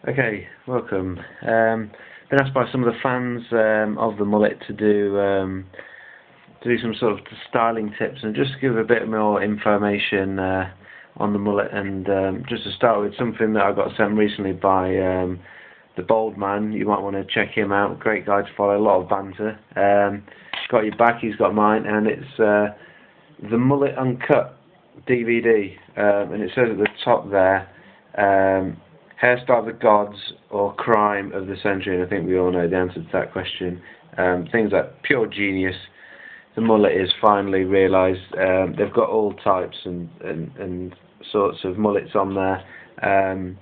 Okay, welcome. Been asked by some of the fans of the mullet to do some sort of styling tips and just give a bit more information on the mullet, and just to start with something that I got sent recently by the Bold Man. You might want to check him out. Great guy to follow. A lot of banter. He's got your back. He's got mine, and it's the Mullet Uncut DVD, and it says at the top there. Hairstyle of the gods or crime of the century, and I think we all know the answer to that question. Things like pure genius. The mullet is finally realised. They've got all types and sorts of mullets on there, yeah,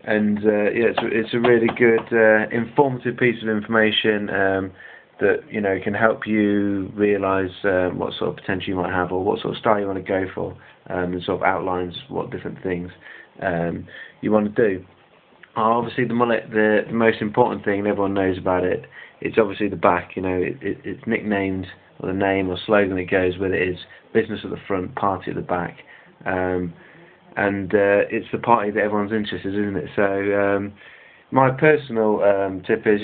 it's a really good, informative piece of information that can help you realise what sort of potential you might have, or what sort of style you want to go for, and sort of outlines what different things you want to do. Obviously, the mullet, the most important thing, and everyone knows about it, it's obviously the back. It's nicknamed, or the name or slogan that goes with it is business at the front, party at the back. It's the party that everyone's interested in, isn't it? So my personal tip is,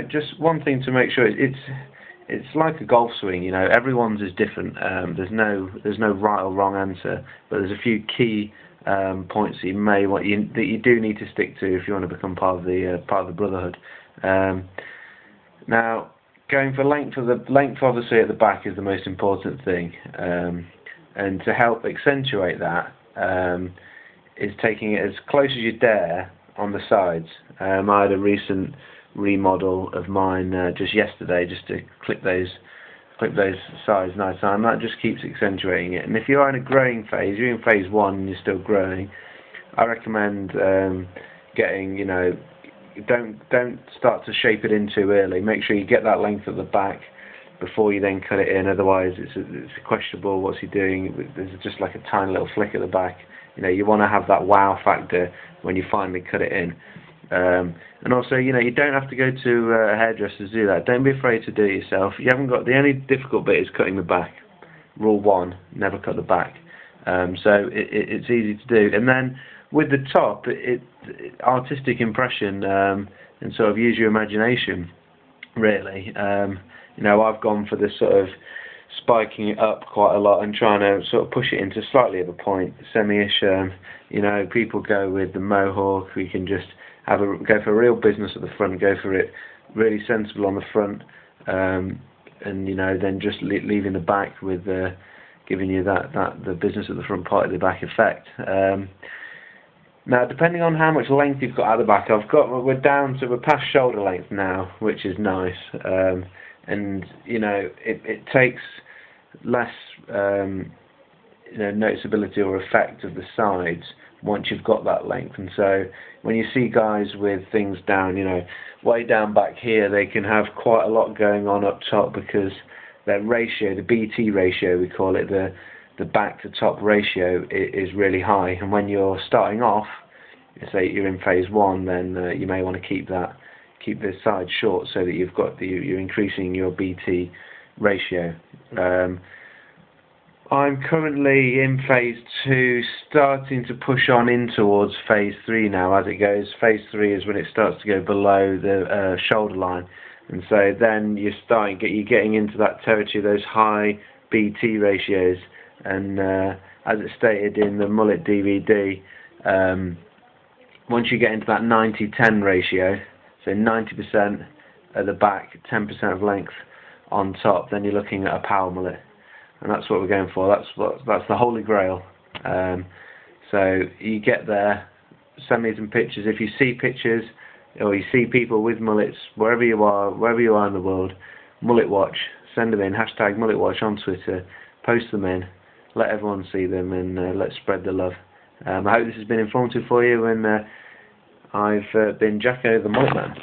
just one thing to make sure, it's like a golf swing. Everyone's is different. There's no right or wrong answer, but there's a few key points that you do need to stick to if you want to become part of the brotherhood. Now, going for length obviously at the back is the most important thing, and to help accentuate that is taking it as close as you dare on the sides. I had a recent remodel of mine just yesterday, just to clip those sides nice, and that just keeps accentuating it. And if you're in a growing phase, you're in phase 1 and you're still growing, I recommend getting, don't start to shape it in too early. Make sure you get that length at the back before you then cut it in, otherwise it's questionable what's he doing. There's just like a tiny little flick at the back. You want to have that wow factor when you finally cut it in. And also, you don't have to go to a hairdresser to do that. Don't be afraid to do it yourself. The only difficult bit is cutting the back. Rule 1, never cut the back. So it's easy to do. And then with the top, artistic impression, and sort of use your imagination, really. I've gone for this sort of spiking it up quite a lot and trying to sort of push it into slightly of a point, semi-ish. People go with the mohawk. We can just go for real business at the front, go for it really sensible on the front, and then just leaving the back with giving you the business at the front, part of the back effect. Now, depending on how much length you've got at the back, we're past shoulder length now, which is nice, and it takes less noticeability or effect of the sides once you've got that length. And so when you see guys with things down, way down back here, they can have quite a lot going on up top because their ratio, the BT ratio we call it, the back to top ratio is really high. And when you're starting off, say you're in phase 1, then you may want to keep the side short so that you're increasing your BT ratio. I'm currently in phase 2, starting to push on in towards phase 3 now. As it goes, phase 3 is when it starts to go below the shoulder line, and so then you're getting into that territory of those high BT ratios. And as it's stated in the Mullet DVD, once you get into that 90-10 ratio, so 90% at the back, 10% of length on top, then you're looking at a power mullet. And that's what we're going for. That's the holy grail. So you get there, send me some pictures. If you see pictures or you see people with mullets, wherever you are in the world, mullet watch, send them in, hashtag mullet watch on Twitter, post them in, let everyone see them, and let's spread the love. I hope this has been informative for you, and I've been Jacko the Mullet Man.